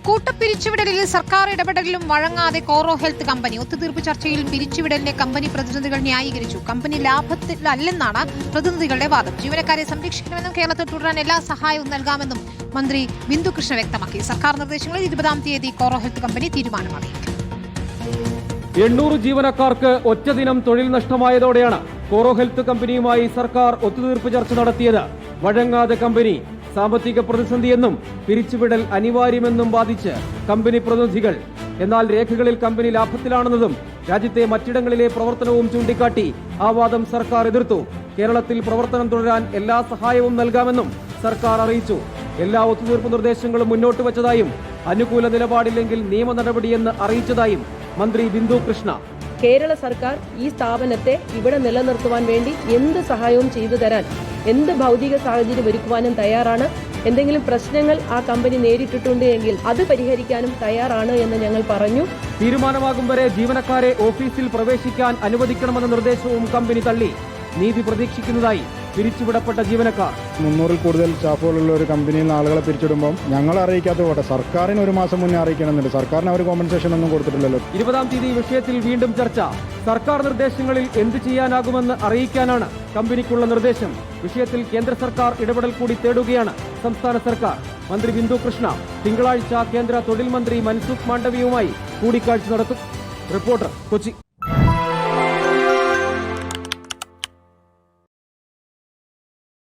കൂട്ടപ്പിരിച്ചുവിടലിൽ സർക്കാർ ഇടപെടലിലും വഴങ്ങാതെ കോറോ health company ഒത്തുതീർപ്പ് ചർച്ചയിൽ പിരിച്ചുവിടലിനെ കമ്പനി പ്രതിനിധികൾ ന്യായീകരിച്ചു. കമ്പനി ലാഭത്തിലല്ലെന്നാണ് പ്രതിനിധികളുടെ വാദം. ജീവനക്കാരെ സംരക്ഷിക്കണമെന്നും കേരളത്തിൽ തുടരാൻ എല്ലാ സഹായവും നൽകാമെന്നും മന്ത്രി ബിന്ദു കൃഷ്ണ വ്യക്തമാക്കി. സർക്കാർ നിർദ്ദേശങ്ങളിൽ 20-ാം തീയതി കോറോ ഹെൽത്ത് കമ്പനി തീരുമാനമറിയിക്കും. 800 ജീവനക്കാർക്ക് ഒറ്റദിനം തൊഴിൽ നഷ്ടമായതോടെയാണ് കോറോ ഹെൽത്ത് കമ്പനിയുമായി സർക്കാർ ഒത്തുതീർപ്പ് ചർച്ച നടത്തിയത്. വഴങ്ങാതെ കമ്പനി സാമ്പത്തിക പ്രതിസന്ധിയെന്നും പിരിച്ചുവിടൽ അനിവാര്യമെന്നും വാദിച്ച് കമ്പനി പ്രതിനിധികൾ. എന്നാൽ രേഖകളിൽ കമ്പനി ലാഭത്തിലാണെന്നതും രാജ്യത്തെ മറ്റിടങ്ങളിലെ പ്രവർത്തനവും ചൂണ്ടിക്കാട്ടി ആ വാദം സർക്കാർ എതിർത്തു. കേരളത്തിൽ പ്രവർത്തനം തുടരാൻ എല്ലാ സഹായവും നൽകാമെന്നും സർക്കാർ അറിയിച്ചു. എല്ലാ ഒത്തുതീർപ്പ് നിർദ്ദേശങ്ങളും മുന്നോട്ട് വച്ചതായും അനുകൂല നിലപാടില്ലെങ്കിൽ നിയമ നടപടിയെന്ന് അറിയിച്ചതായും മന്ത്രി ബിന്ദു കൃഷ്ണ. കേരള സർക്കാർ ഈ സ്ഥാപനത്തെ ഇവിടെ നിലനിർത്തുവാൻ വേണ്ടി എന്ത് സഹായവും ചെയ്തു തരാൻ, എന്ത് ഭൗതിക സാഹചര്യം ഒരുക്കുവാനും തയ്യാറാണ്. എന്തെങ്കിലും പ്രശ്നങ്ങൾ ആ കമ്പനി നേരിട്ടിട്ടുണ്ട് എങ്കിൽ അത് പരിഹരിക്കാനും തയ്യാറാണ് എന്ന് ഞങ്ങൾ പറഞ്ഞു. തീരുമാനമാകും വരെ ജീവനക്കാരെ ഓഫീസിൽ പ്രവേശിക്കാൻ അനുവദിക്കണമെന്ന നിർദ്ദേശവും കമ്പനി തള്ളി. നീതി പ്രതീക്ഷിക്കുന്നതായി പിരിച്ചുവിടപ്പെട്ട ജീവനക്കാർ. 300-ൽ കൂടുതൽ സ്റ്റാഫുകളുള്ള ഒരു കമ്പനിയിൽ നിന്ന് ആളുകളെ പിരിച്ചിടുമ്പോൾ ഞങ്ങൾ അറിയിക്കാത്ത പോട്ടെ, സർക്കാരിന് 1 മാസം മുന്നേ അറിയിക്കണമെന്നുണ്ട്. സർക്കാരിന് അവർ കോമ്പൻസേഷൻ ഒന്നും കൊടുത്തിട്ടില്ലല്ലോ. 20-ാം തീയതി വിഷയത്തിൽ വീണ്ടും ചർച്ച. സർക്കാർ നിർദ്ദേശങ്ങളിൽ എന്ത് ചെയ്യാനാകുമെന്ന് അറിയിക്കാനാണ് കമ്പനിക്കുള്ള നിർദ്ദേശം. വിഷയത്തിൽ കേന്ദ്ര സർക്കാർ ഇടപെടൽ കൂടി തേടുകയാണ് സംസ്ഥാന സർക്കാർ. മന്ത്രി ബിന്ദു കൃഷ്ണ തിങ്കളാഴ്ച കേന്ദ്ര തൊഴിൽ മന്ത്രി മൻസുഖ് മാണ്ഡവ്യയുമായി കൂടിക്കാഴ്ച നടത്തും. റിപ്പോർട്ടർ, കൊച്ചി.